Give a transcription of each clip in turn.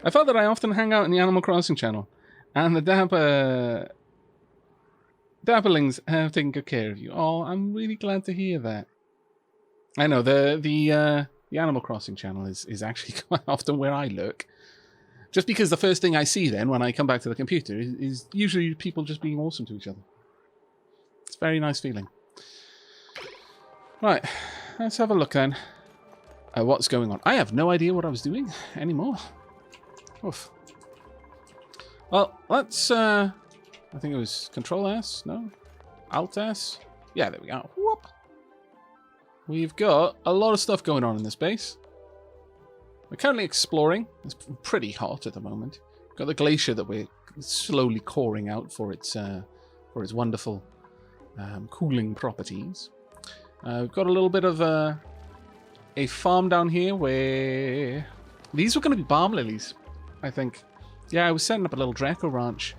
I felt that I often hang out in the Animal Crossing channel, and the Dapperlings have taken good care of you. Oh, I'm really glad to hear that. I know the Animal Crossing channel is actually quite often where I lurk. Just because the first thing I see then when I come back to the computer is usually people just being awesome to each other. It's a very nice feeling. Right, let's have a look then. What's going on? I have no idea what I was doing anymore. Oof. Well, let's... I think it was Control S, no? Alt S? Yeah, there we go. Whoop. We've got a lot of stuff going on in this base. We're currently exploring. It's pretty hot at the moment. We've got the glacier that we're slowly coring out for its wonderful cooling properties. We've got a little bit of a farm down here where these were going to be balm lilies, I think. Yeah, I was setting up a little Draco ranch.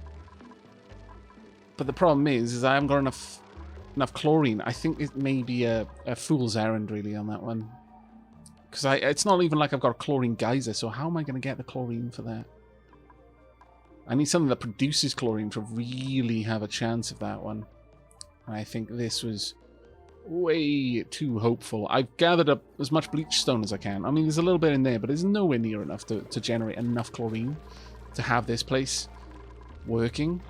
But the problem is I haven't got enough chlorine. I think it may be a fool's errand, really, on that one. Because it's not even like I've got a chlorine geyser, so how am I going to get the chlorine for that? I need something that produces chlorine to really have a chance of that one. And I think this was way too hopeful. I've gathered up as much bleach stone as I can. I mean, there's a little bit in there, but it's nowhere near enough to generate enough chlorine to have this place working.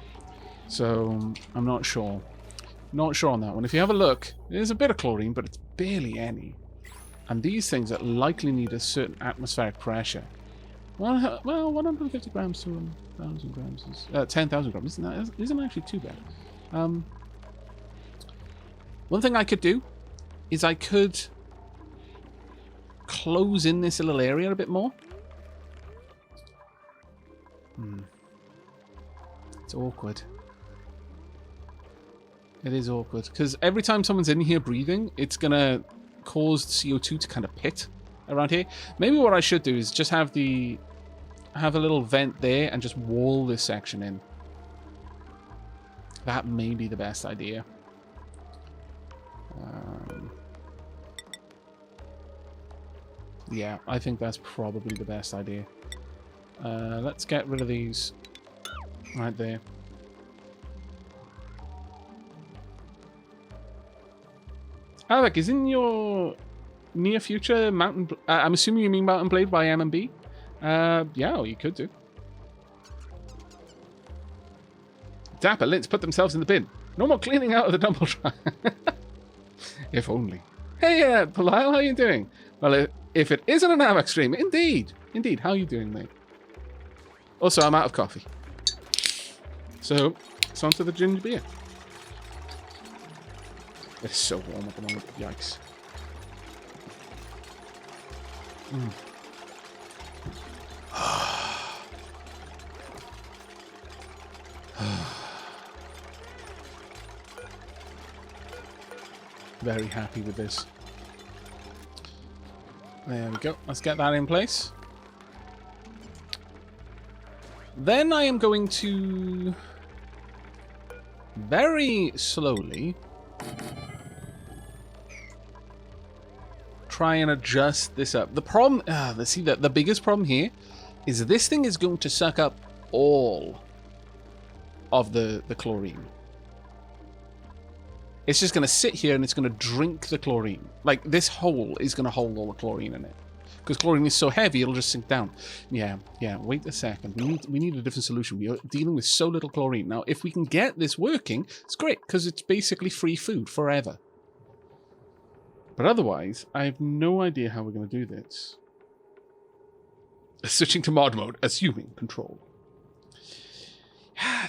So, I'm not sure. Not sure on that one. If you have a look, there's a bit of chlorine, but it's barely any. And these things that likely need a certain atmospheric pressure. Well, 150 grams to 1,000 grams is 10,000 grams. Isn't actually too bad. One thing I could do is I could close in this little area a bit more. It's awkward. It is awkward because every time someone's in here breathing, it's gonna cause CO2 to kind of pit around here. Maybe what I should do is just have a little vent there and just wall this section in. That may be the best idea. Yeah, I think that's probably the best idea. Let's get rid of these right there. Aavak, is in your near future Mountain... I'm assuming you mean Mountain Blade by M&B? Yeah, well, you could do. Dapper Lints put themselves in the bin. No more cleaning out of the dumble truck. If only. Hey, Belial, how you doing? Well, if it isn't an Aavak stream, indeed. Indeed, how are you doing, mate? Also, I'm out of coffee. So, it's on to the ginger beer. It's so warm at the moment. Yikes. Very happy with this. There we go. Let's get that in place. Then I am going to very slowly try and adjust this up. The problem, let's see, the biggest problem here is this thing is going to suck up all of the chlorine. It's just going to sit here and it's going to drink the chlorine. Like, this hole is going to hold all the chlorine in it. Because chlorine is so heavy, it'll just sink down. Yeah, wait a second. We need a different solution. We are dealing with so little chlorine. Now, if we can get this working, it's great, because it's basically free food forever. But otherwise, I have no idea how we're going to do this. Switching to mod mode, assuming control.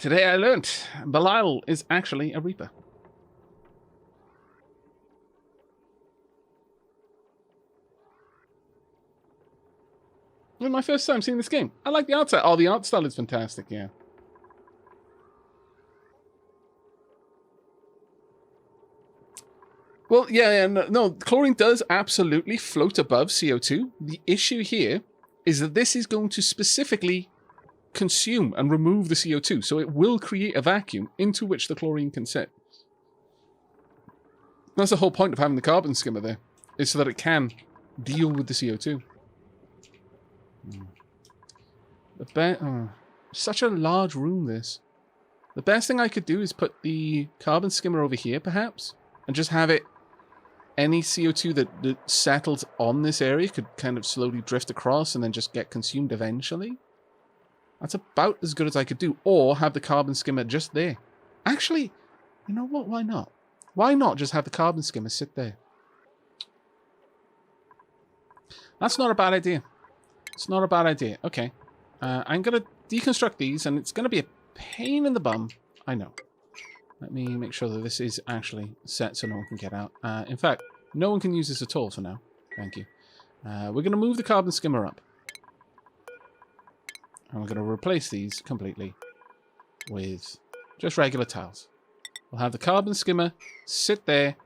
Today I learnt Belial is actually a Reaper. This is my first time seeing this game. I like the art style. Oh, the art style is fantastic, yeah. Well, yeah, no, chlorine does absolutely float above CO2. The issue here is that this is going to specifically consume and remove the CO2, so it will create a vacuum into which the chlorine can sit. That's the whole point of having the carbon skimmer there, is so that it can deal with the CO2. Such a large room, this. The best thing I could do is put the carbon skimmer over here, perhaps, and just have it... Any CO2 that settles on this area could kind of slowly drift across and then just get consumed eventually. That's about as good as I could do. Or have the carbon skimmer just there. Actually, you know what? Why not? Why not just have the carbon skimmer sit there? That's not a bad idea. It's not a bad idea. Okay. I'm going to deconstruct these, and it's going to be a pain in the bum. I know. Let me make sure that this is actually set so no one can get out. In fact, no one can use this at all for now. Thank you. We're going to move the carbon skimmer up. And we're going to replace these completely with just regular tiles. We'll have the carbon skimmer sit there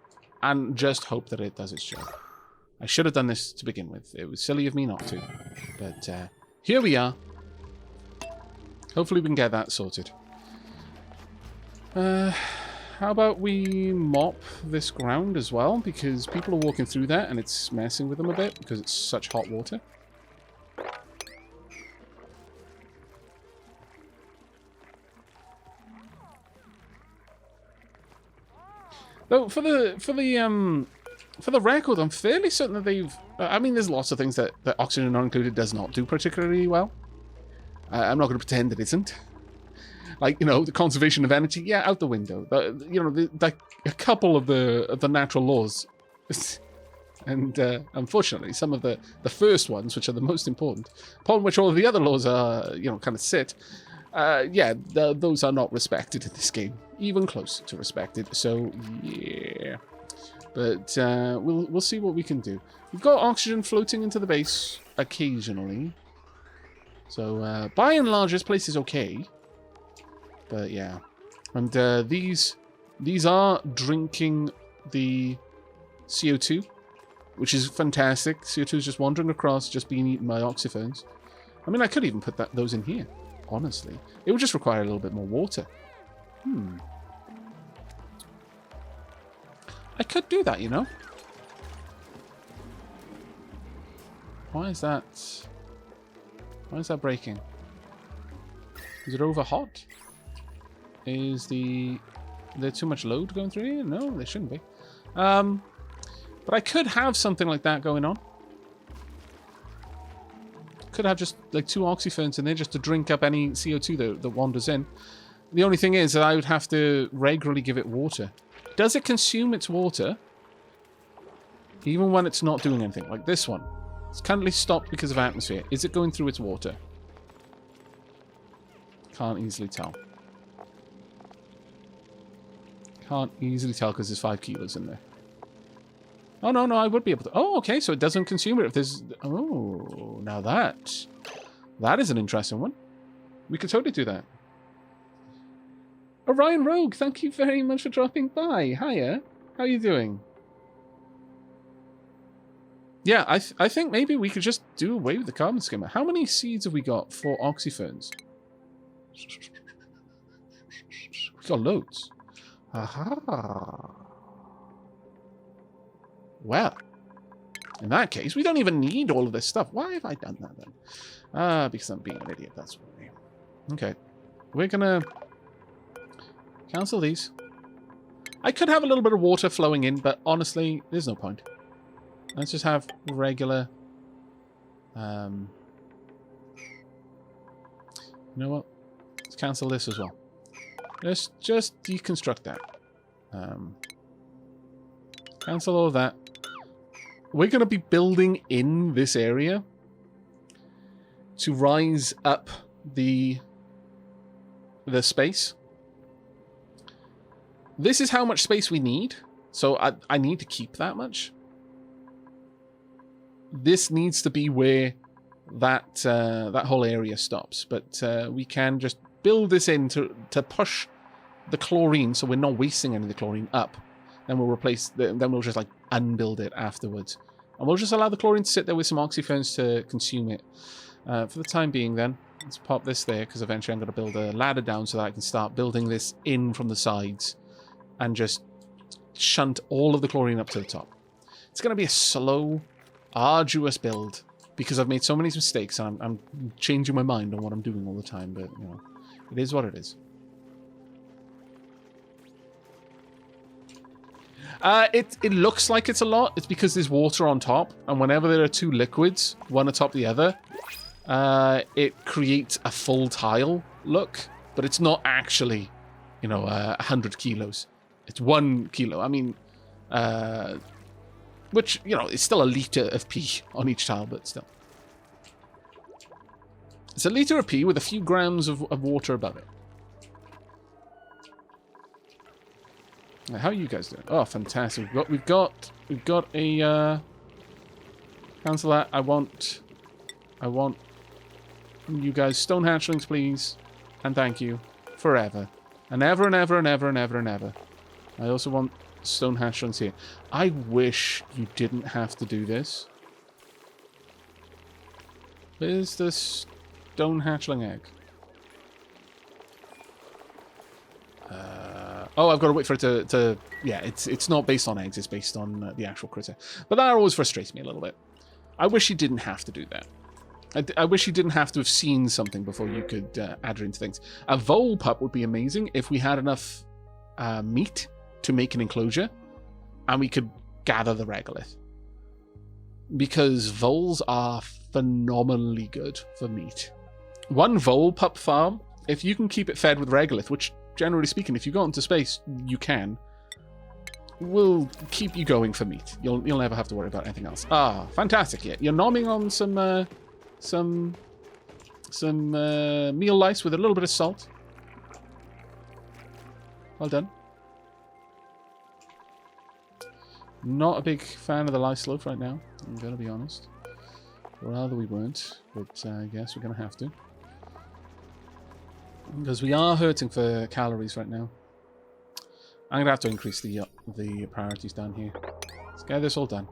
and just hope that it does its job. I should have done this to begin with. It was silly of me not to. But here we are. Hopefully we can get that sorted. How about we mop this ground as well? Because people are walking through that and it's messing with them a bit because it's such hot water. Though for the record, I'm fairly certain that they've... I mean, there's lots of things that oxygen not included does not do particularly well. I'm not going to pretend it isn't. Like, you know, the conservation of energy, yeah, out the window. A couple of the natural laws. And unfortunately, some of the first ones, which are the most important, upon which all of the other laws are, you know, kind of sit, those are not respected in this game. Even close to respected. So, yeah. But we'll see what we can do. We've got oxygen floating into the base occasionally. So, by and large, this place is okay. But yeah, and these are drinking the CO2, which is fantastic. CO2 is just wandering across, just being eaten by oxyphones. I mean, I could even put those in here, honestly. It would just require a little bit more water. I could do that, you know. Why is that breaking? Is it over hot? Is there too much load going through here? No, there shouldn't be. But I could have something like that going on. Could have just like 2 oxyphones in there just to drink up any CO2 that wanders in. The only thing is that I would have to regularly give it water. Does it consume its water? Even when it's not doing anything. Like this one. It's currently stopped because of atmosphere. Is it going through its water? Can't easily tell. Can't easily tell because there's 5 kilos in there. Oh, no, I would be able to... Oh, okay, so it doesn't consume it if there's... Oh, now that is an interesting one. We could totally do that. Orion Rogue, thank you very much for dropping by. Hiya. How are you doing? Yeah, I think maybe we could just do away with the carbon skimmer. How many seeds have we got for oxyphones? We got loads. Aha. Well, in that case, we don't even need all of this stuff. Why have I done that then? Because I'm being an idiot, that's why. Okay. We're gonna cancel these. I could have a little bit of water flowing in, but honestly, there's no point. Let's just have regular... You know what? Let's cancel this as well. Let's just deconstruct that. Cancel all of that. We're going to be building in this area to rise up the space. This is how much space we need. So I need to keep that much. This needs to be where that whole area stops. But we can just build this in to push the chlorine, so we're not wasting any of the chlorine up. Then we'll replace, then we'll just like unbuild it afterwards. And we'll just allow the chlorine to sit there with some oxyphones to consume it. For the time being then, let's pop this there, because eventually I'm going to build a ladder down so that I can start building this in from the sides. And just shunt all of the chlorine up to the top. It's going to be a slow, arduous build. because I've made so many mistakes, and I'm changing my mind on what I'm doing all the time, but, you know, it is what it is. It looks like it's a lot. It's because there's water on top, and whenever there are two liquids, one atop the other, it creates a full tile look, but it's not actually, you know, 100 kilos. It's 1 kilo. I mean, which, you know, is still a litre of pee on each tile, but still. It's a litre of pee with a few grams of water above it. How are you guys doing? Oh, fantastic. We've got a cancel that. I want you guys stone hatchlings, please. And thank you. Forever. And ever and ever and ever and ever and ever. I also want stone hatchlings here. I wish you didn't have to do this. Where's the stone hatchling egg? Oh, I've got to wait for it to yeah, it's not based on eggs, it's based on the actual critter. But that always frustrates me a little bit. I wish you didn't have to do that. I wish you didn't have to have seen something before you could add it into things. A vole pup would be amazing if we had enough meat to make an enclosure, and we could gather the regolith. Because voles are phenomenally good for meat. One vole pup farm, if you can keep it fed with regolith, which generally speaking, if you go into space, you can, will keep you going for meat. You'll never have to worry about anything else. Ah, fantastic! Yeah, you're nomming on some meal lice with a little bit of salt. Well done. Not a big fan of the lice loaf right now, I'm gonna be honest. Rather we weren't, but I guess we're gonna have to. Because we are hurting for calories right now. I'm gonna have to increase the priorities down here. Let's get this all done.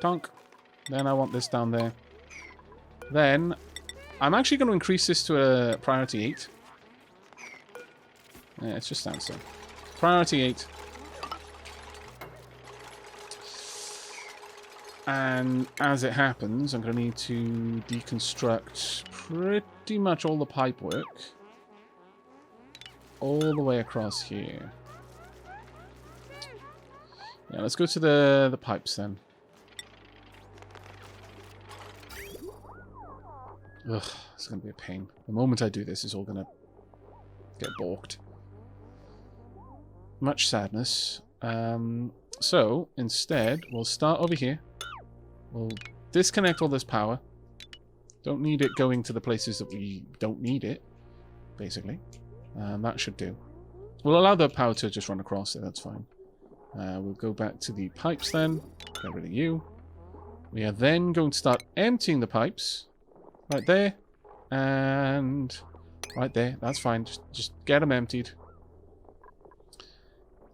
Tonk. Then I want this down there. Then I'm actually going to increase this to a priority 8. Yeah, it's just down so. Priority 8. And as it happens, I'm going to need to deconstruct pretty much all the pipe work. All the way across here. Yeah, let's go to the pipes then. Ugh, it's going to be a pain. The moment I do this, it's all going to get balked. Much sadness. So, instead, we'll start over here. We'll disconnect all this power. Don't need it going to the places that we don't need it, basically. That should do. We'll allow the power to just run across it, that's fine. We'll go back to the pipes then. Get rid of you. We are then going to start emptying the pipes. Right there. And right there. That's fine. Just get them emptied.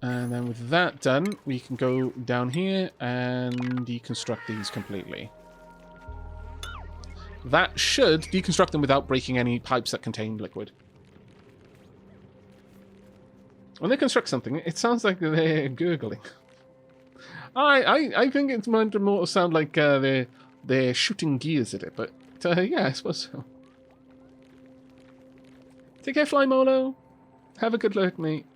And then with that done, we can go down here and deconstruct these completely. That should deconstruct them without breaking any pipes that contain liquid. When they construct something, it sounds like they're gurgling. I think it's meant to more sound like they're shooting gears at it, but yeah, I suppose so. Take care, Fly Molo. Have a good look, mate.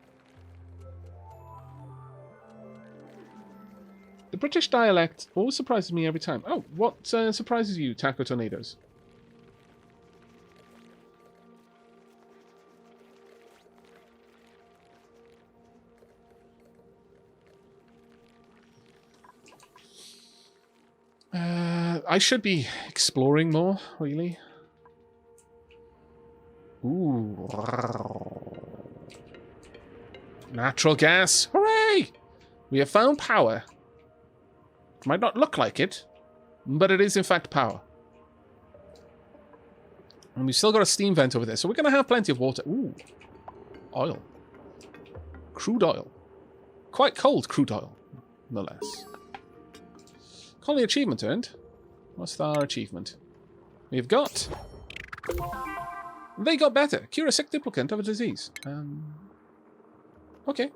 The British dialect always surprises me every time. Oh, what surprises you, Taco Tornadoes? I should be exploring more, really. Ooh. Natural gas. Hooray! We have found power. It might not look like it, but it is in fact power. And we've still got a steam vent over there, so we're going to have plenty of water. Ooh. Oil. Crude oil. Quite cold crude oil, no less. Colony achievement earned. What's our achievement? We've got... They got better. Cure a sick duplicant of a disease. Okay.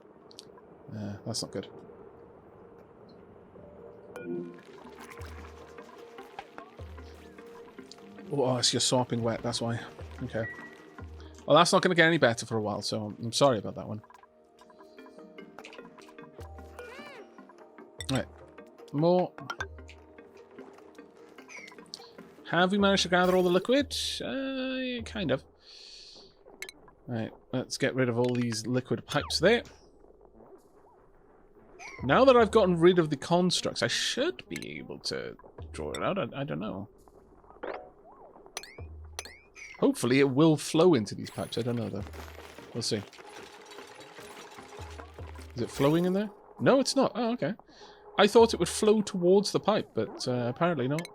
That's not good. Oh, it's just sopping wet, that's why. Okay. Well, that's not going to get any better for a while, so I'm sorry about that one. Right. More. Have we managed to gather all the liquid? Yeah, kind of. Right, let's get rid of all these liquid pipes there. Now that I've gotten rid of the constructs, I should be able to draw it out. I don't know. Hopefully it will flow into these pipes. I don't know, though. We'll see. Is it flowing in there? No, it's not. Oh, okay. I thought it would flow towards the pipe, but apparently not.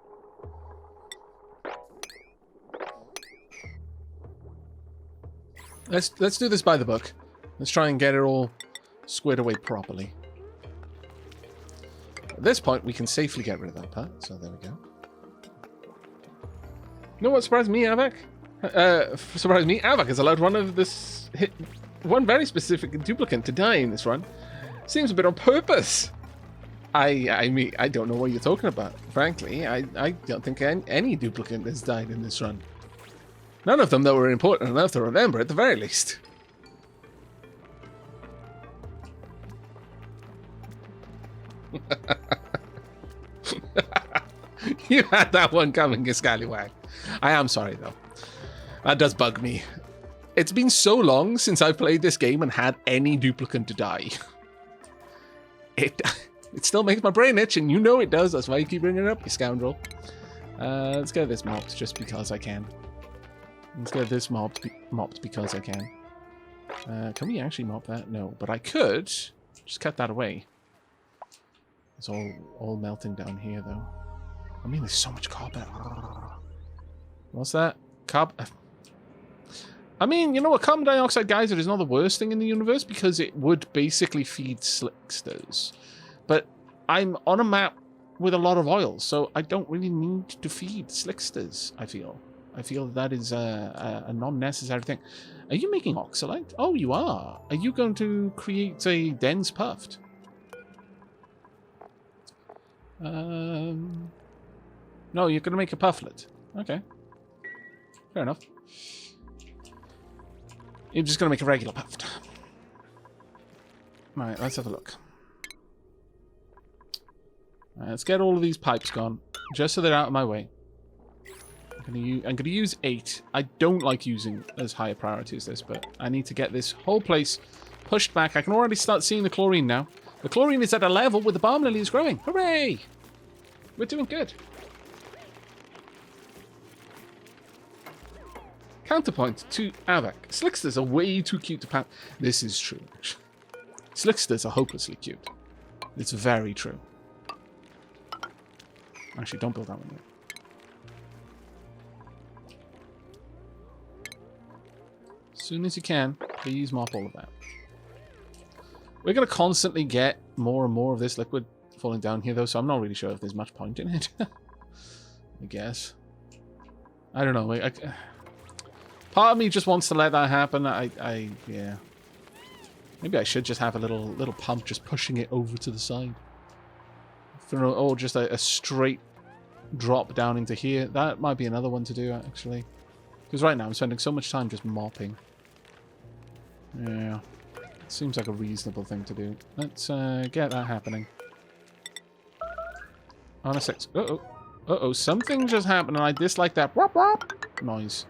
Let's do this by the book. Let's try and get it all squared away properly. At this point, we can safely get rid of that part, so there we go. You know what surprised me, Aavak? Surprised me, Aavak has allowed one very specific duplicant to die in this run. Seems a bit on purpose. I mean, I don't know what you're talking about. Frankly, I don't think any duplicant has died in this run. None of them that were important enough to remember, at the very least. You had that one coming, you scallywag. I am sorry, though. That does bug me. It's been so long since I've played this game and had any duplicant to die. It still makes my brain itch, and you know it does. That's why you keep bringing it up, you scoundrel. Let's get this mopped just because I can. Let's get this mopped because I can. Can we actually mop that? No, but I could just cut that away. It's all melting down here, though. I mean, there's so much copper. What's that? I mean, you know what? Carbon dioxide geyser is not the worst thing in the universe because it would basically feed slicksters. But I'm on a map with a lot of oil, so I don't really need to feed slicksters, I feel. I feel that is a non-necessary thing. Are you making oxalite? Oh, you are. Are you going to create a dense puffed? No, you're going to make a pufflet. Okay. Fair enough. You're just going to make a regular puffed. Alright, let's have a look. Let's get all of these pipes gone, just so they're out of my way. I'm going to use 8. I don't like using as high a priority as this, but I need to get this whole place pushed back. I can already start seeing the chlorine now. The chlorine is at a level where the balm lily is growing. Hooray! We're doing good. Counterpoint to Aavak. Slicksters are way too cute to pound. This is true. Slicksters are hopelessly cute. It's very true. Actually, don't build that one yet. As soon as you can, please mop all of that. We're going to constantly get more and more of this liquid falling down here, though, so I'm not really sure if there's much point in it. I guess. I don't know. Part of me just wants to let that happen. Yeah. Maybe I should just have a little pump just pushing it over to the side. Or just a straight drop down into here. That might be another one to do, actually. Because right now I'm spending so much time just mopping. Yeah. Seems like a reasonable thing to do. Let's get that happening. On a 6. Uh-oh. Uh-oh. Something just happened and I dislike that whop whop noise.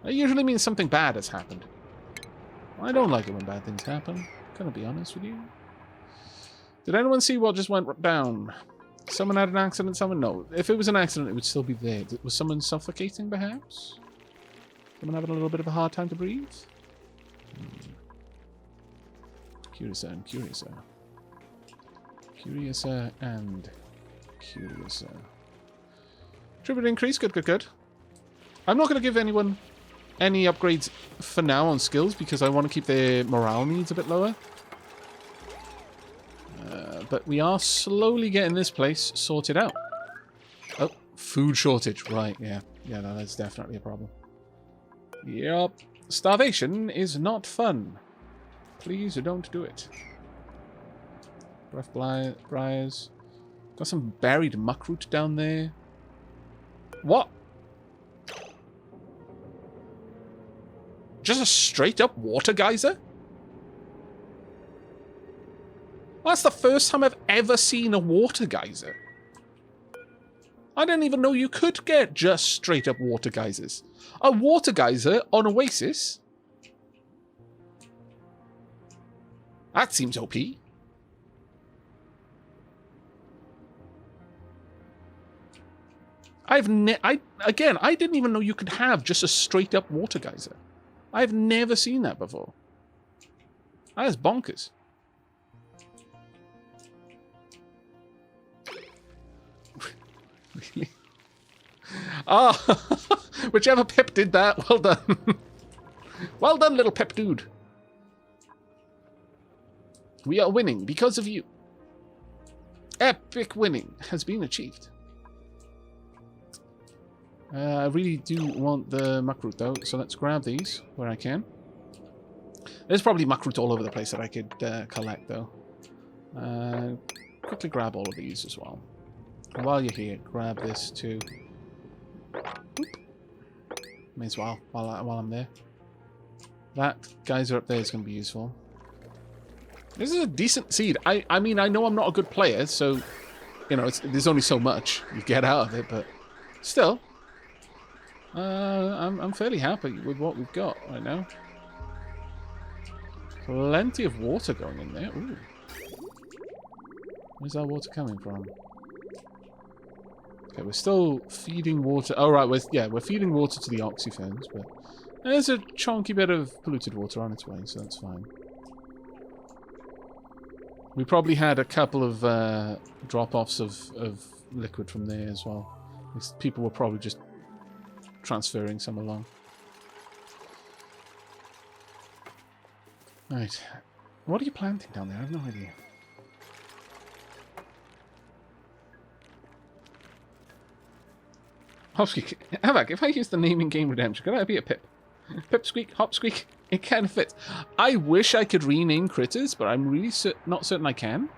That usually means something bad has happened. I don't like it when bad things happen. Gonna be honest with you. Did anyone see what just went down? Someone had an accident, someone? No. If it was an accident, it would still be there. Was someone suffocating, perhaps? Someone having a little bit of a hard time to breathe? Curiouser and curiouser. Curiouser and curiouser. Tribute increase, good, good, good. I'm not going to give anyone any upgrades for now on skills because I want to keep their morale needs a bit lower. But we are slowly getting this place sorted out. Oh, food shortage. Right, yeah. Yeah, no, that's definitely a problem. Yep. Starvation is not fun. Please don't do it. Breath briars. Got some buried muckroot down there. What? Just a straight-up water geyser? That's the first time I've ever seen a water geyser. I didn't even know you could get just straight-up water geysers. A water geyser on Oasis? That seems OP. I didn't even know you could have just a straight-up water geyser. I've never seen that before. That is bonkers. Really? Ah, whichever Pip did that, well done. Well done, little Pip dude. We are winning because of you. Epic winning has been achieved. I really do want the muckroot though, so let's grab these where I can. There's probably muckroot all over the place that I could collect though. Quickly grab all of these as well. And while you're here, grab this too. Boop. May as well while I'm there. That geyser up there is going to be useful. This is a decent seed. I mean, I know I'm not a good player, so you know there's only so much you get out of it, but still. I'm fairly happy with what we've got right now. Plenty of water going in there. Ooh. Where's our water coming from? Okay, we're still feeding water. Oh, right, we're feeding water to the oxyferns, but there's a chunky bit of polluted water on its way, so that's fine. We probably had a couple of drop-offs of liquid from there as well. These people were probably just transferring some along. Right. What are you planting down there? I have no idea. Hopsqueak. Aavak, if I use the name in Game Redemption, could I be a Pip? Pipsqueak, Hopsqueak. It kind of fits. I wish I could rename critters, but I'm really not certain I can.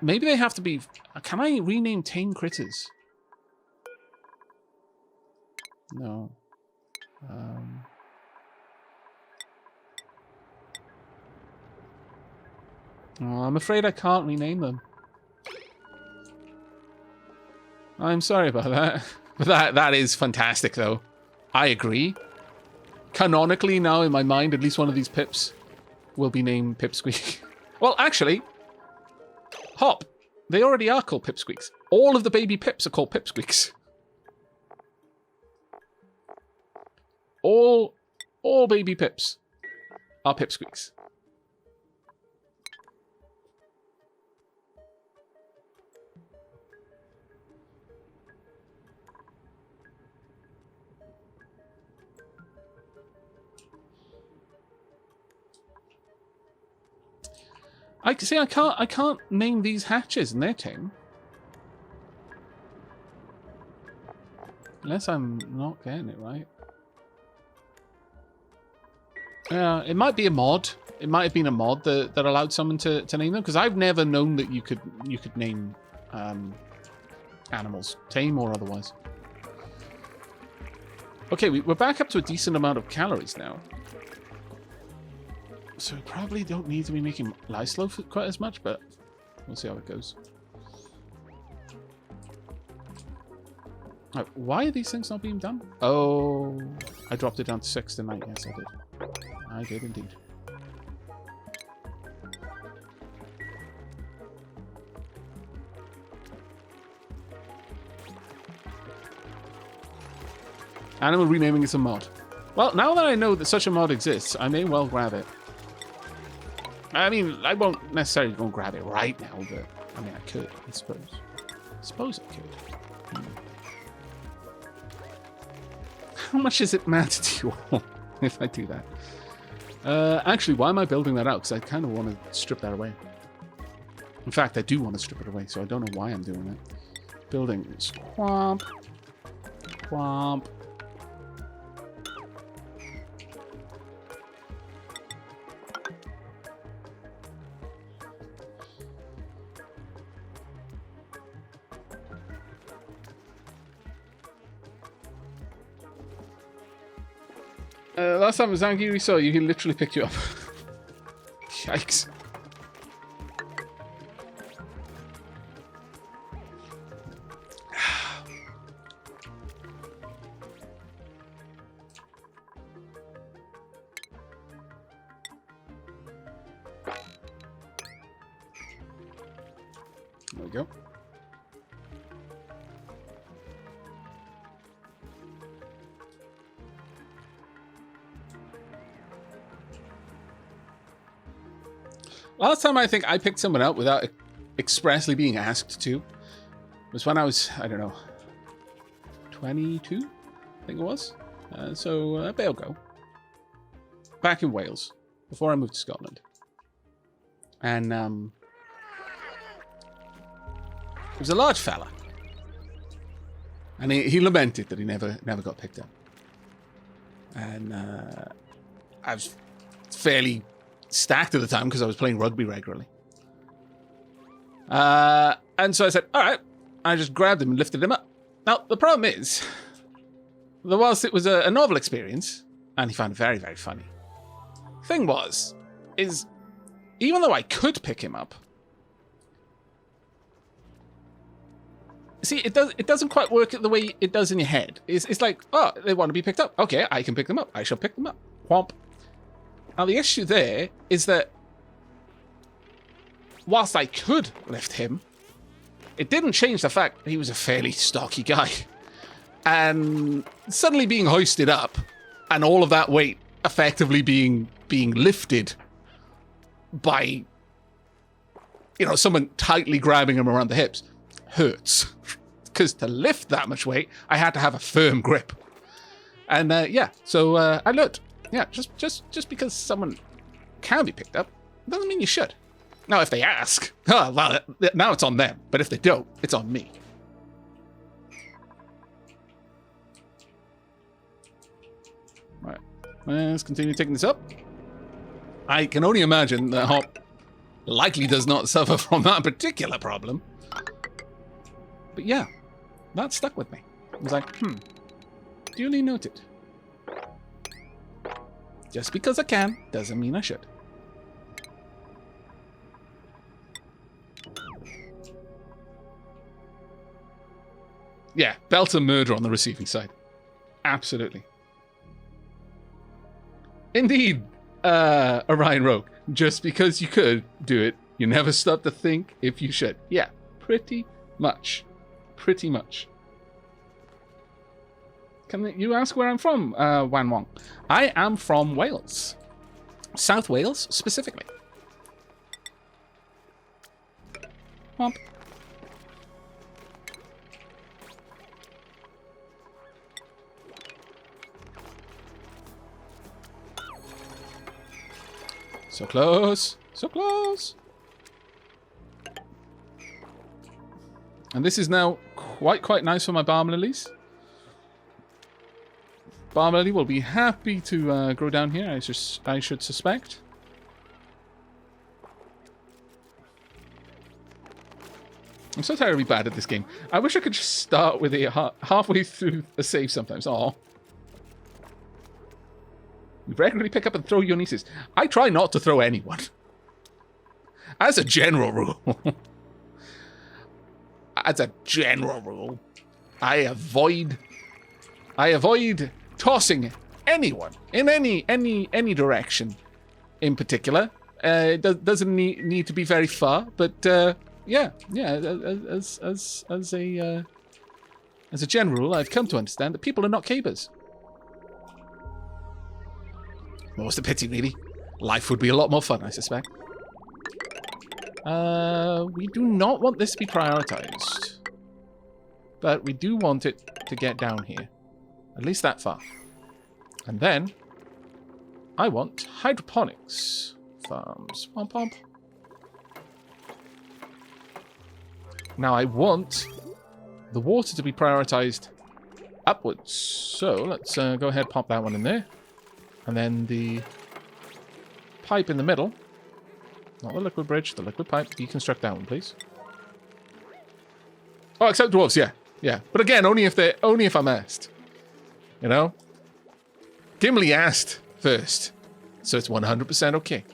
Maybe they have to be... Can I rename tame critters? No. Oh, I'm afraid I can't rename them. I'm sorry about that. But that is fantastic, though. I agree. Canonically, now in my mind, at least one of these Pips will be named Pipsqueak. Well, actually, Hop. They already are called Pipsqueaks. All of the baby Pips are called Pipsqueaks. All baby Pips are Pipsqueaks. I can't name these hatches and they're tame. Unless I'm not getting it right. Yeah, it might be a mod. It might have been a mod that allowed someone to name them, because I've never known that you could name animals, tame or otherwise. Okay, we're back up to a decent amount of calories now. So we probably don't need to be making lice loaf quite as much, but we'll see how it goes. Right, why are these things not being done? Oh, I dropped it down to 6 tonight. Yes, I did. I did indeed. Animal renaming is a mod. Well, now that I know that such a mod exists, I may well grab it. I mean, I won't necessarily go and grab it right now, but I mean, I could, I suppose. I suppose I could. How much does it matter to you all if I do that? Actually, why am I building that out? Because I kind of want to strip that away. In fact, I do want to strip it away, so I don't know why I'm doing it. Building swamp. Swamp. Last time Zangief saw you, he literally picked you up. Yikes. There we go. Last time I think I picked someone up without expressly being asked to was when I was, I don't know, 22, I think it was. So a bit ago. Back in Wales, before I moved to Scotland. And it was a large fella. And he lamented that he never got picked up. And I was fairly stacked at the time because I was playing rugby regularly. And so I said, all right. I just grabbed him and lifted him up. Now, the problem is, that whilst it was a novel experience, and he found it very, very funny, thing was, is even though I could pick him up, see, it doesn't quite work the way it does in your head. It's like, oh, they want to be picked up. Okay, I can pick them up. I shall pick them up. Whomp. Now, the issue there is that whilst I could lift him, it didn't change the fact that he was a fairly stocky guy. And suddenly being hoisted up and all of that weight effectively being lifted by, you know, someone tightly grabbing him around the hips hurts. Because to lift that much weight, I had to have a firm grip. And yeah, so I learned. Yeah, just because someone can be picked up doesn't mean you should. Now, if they ask, oh, well, now it's on them. But if they don't, it's on me. Right, let's continue taking this up. I can only imagine that Hop likely does not suffer from that particular problem. But yeah, that stuck with me. I was like, duly noted. Just because I can doesn't mean I should. Yeah, belt and murder on the receiving side. Absolutely. Indeed, Orion Rogue. Just because you could do it, you never stop to think if you should. Yeah, pretty much. Pretty much. Can you ask where I'm from, Wan Wong? I am from Wales. South Wales, specifically. Womp. So close. So close. And this is now quite nice for my balm lilies. Balm lily will be happy to grow down here, I should suspect. I'm so terribly bad at this game. I wish I could just start with it halfway through a save sometimes. Aw. You regularly pick up and throw your nieces. I try not to throw anyone. As a general rule. As a general rule. I avoid tossing anyone in any direction in particular. It doesn't need to be very far, but yeah. As a general rule, I've come to understand that people are not cabers. More's the pity, really. Life would be a lot more fun, I suspect. We do not want this to be prioritized, but we do want it to get down here. At least that far. And then, I want hydroponics farms. Pom pom. Now I want the water to be prioritized upwards. So let's go ahead and pop that one in there. And then the pipe in the middle. Not the liquid bridge, the liquid pipe. Deconstruct that one, please. Oh, except dwarves, yeah. Yeah. But again, only if I'm asked. You know? Gimli asked first, so it's 100% okay.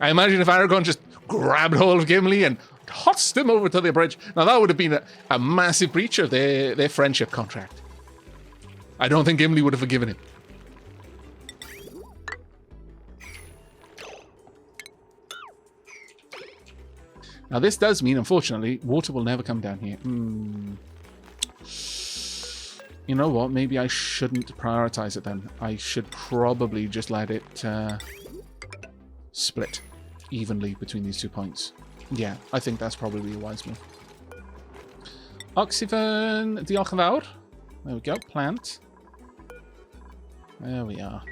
I imagine if Aragorn just grabbed hold of Gimli and tossed him over to the bridge, now that would have been a massive breach of their friendship contract. I don't think Gimli would have forgiven him. Now this does mean, unfortunately, water will never come down here. You know what? Maybe I shouldn't prioritize it then. I should probably just let it split evenly between these 2 points. Yeah, I think that's probably a wise move. Oxygen, diolch yn fawr. There we go, plant. There we are.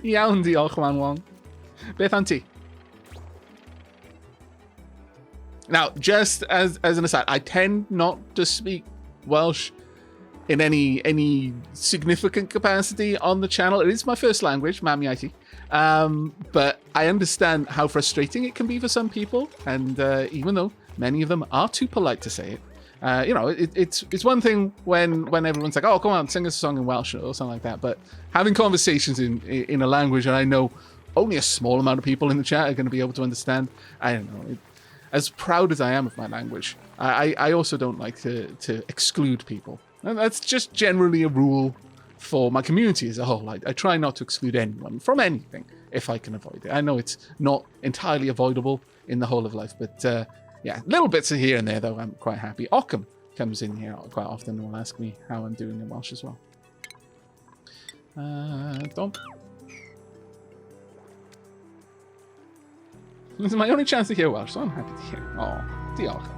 Iawn, diolch, Wan Wong. Beth am ti? Now, just as an aside, I tend not to speak Welsh in any significant capacity on the channel. It is my first language, Mam Iaiti. But I understand how frustrating it can be for some people, and even though many of them are too polite to say it, you know, it's one thing when everyone's like, oh, come on, sing us a song in Welsh or something like that. But having conversations in a language that I know only a small amount of people in the chat are going to be able to understand, I don't know. As proud as I am of my language, I also don't like to exclude people. And that's just generally a rule for my community as a whole. I try not to exclude anyone from anything if I can avoid it. I know it's not entirely avoidable in the whole of life, but yeah, little bits of here and there, though, I'm quite happy. Occam comes in here quite often and will ask me how I'm doing in Welsh as well. Don't. This is my only chance to hear Welsh, so I'm happy to hear. Oh, diolch.